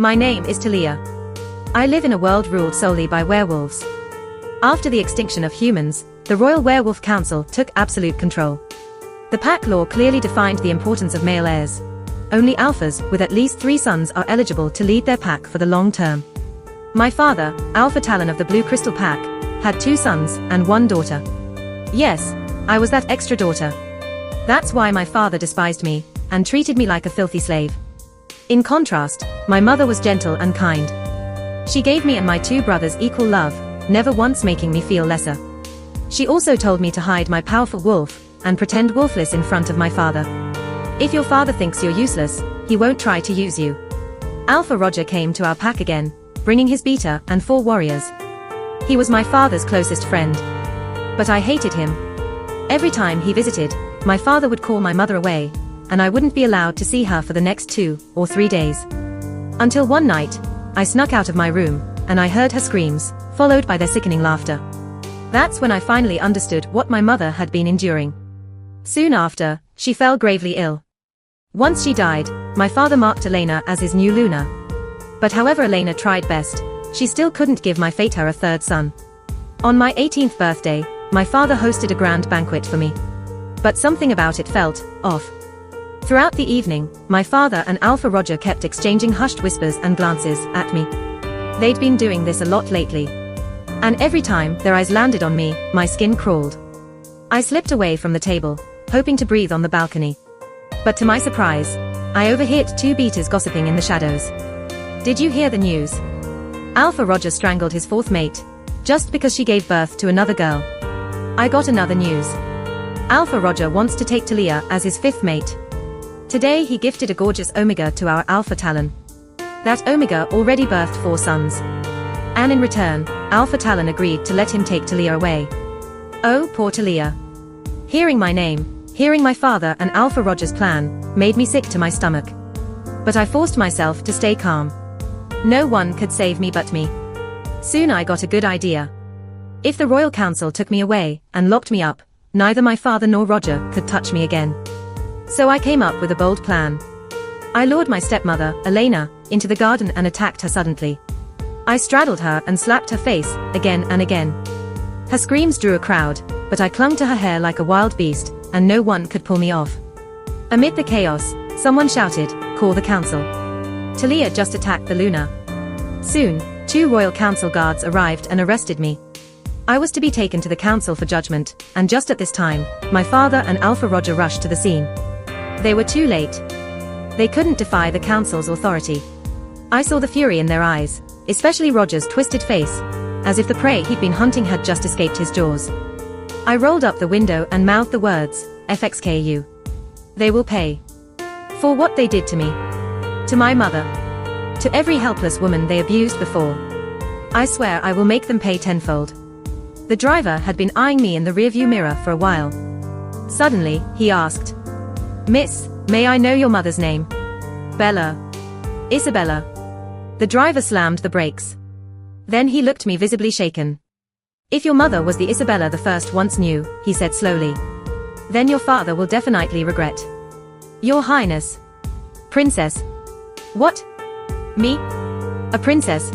My name is Talia. I live in a world ruled solely by werewolves. After the extinction of humans, the Royal Werewolf Council took absolute control. The pack law clearly defined the importance of male heirs. Only alphas with at least 3 sons are eligible to lead their pack for the long term. My father, Alpha Talon of the Blue Crystal Pack, had 2 sons and 1 daughter. Yes, I was that extra daughter. That's why my father despised me and treated me like a filthy slave. In contrast, my mother was gentle and kind. She gave me and my 2 brothers equal love, never once making me feel lesser. She also told me to hide my powerful wolf and pretend wolfless in front of my father. If your father thinks you're useless, he won't try to use you. Alpha Roger came to our pack again, bringing his beta and 4 warriors. He was my father's closest friend. But I hated him. Every time he visited, my father would call my mother away, and I wouldn't be allowed to see her for the next 2 or 3 days. Until one night, I snuck out of my room, and I heard her screams, followed by their sickening laughter. That's when I finally understood what my mother had been enduring. Soon after, she fell gravely ill. Once she died, my father marked Elena as his new Luna. But however Elena tried best, she still couldn't give my fate her a 3rd son. On my 18th birthday, my father hosted a grand banquet for me. But something about it felt off. Throughout the evening, my father and Alpha Roger kept exchanging hushed whispers and glances at me. They'd been doing this a lot lately. And every time their eyes landed on me, my skin crawled. I slipped away from the table, hoping to breathe on the balcony. But to my surprise, I overheard 2 beaters gossiping in the shadows. Did you hear the news? Alpha Roger strangled his 4th mate, just because she gave birth to another girl. I got another news. Alpha Roger wants to take Talia as his 5th mate. Today he gifted a gorgeous Omega to our Alpha Talon. That Omega already birthed 4 sons. And in return, Alpha Talon agreed to let him take Talia away. Oh, poor Talia. Hearing my name, hearing my father and Alpha Roger's plan, made me sick to my stomach. But I forced myself to stay calm. No one could save me but me. Soon I got a good idea. If the Royal Council took me away and locked me up, neither my father nor Roger could touch me again. So I came up with a bold plan. I lured my stepmother, Elena, into the garden and attacked her suddenly. I straddled her and slapped her face, again and again. Her screams drew a crowd, but I clung to her hair like a wild beast, and no one could pull me off. Amid the chaos, someone shouted, "Call the council." Talia just attacked the Luna. Soon, 2 Royal Council guards arrived and arrested me. I was to be taken to the council for judgment, and just at this time, my father and Alpha Roger rushed to the scene. They were too late. They couldn't defy the council's authority. I saw the fury in their eyes, especially Roger's twisted face, as if the prey he'd been hunting had just escaped his jaws. I rolled up the window and mouthed the words, "FXKU. They will pay. For what they did to me. To my mother. To every helpless woman they abused before. I swear I will make them pay tenfold." The driver had been eyeing me in the rearview mirror for a while. Suddenly, he asked, "Miss, may I know your mother's name?" "Bella. Isabella." The driver slammed the brakes. Then he looked me visibly shaken. "If your mother was the Isabella the first once knew," he said slowly, "then your father will definitely regret." "Your Highness." "Princess." "What? Me? A princess?"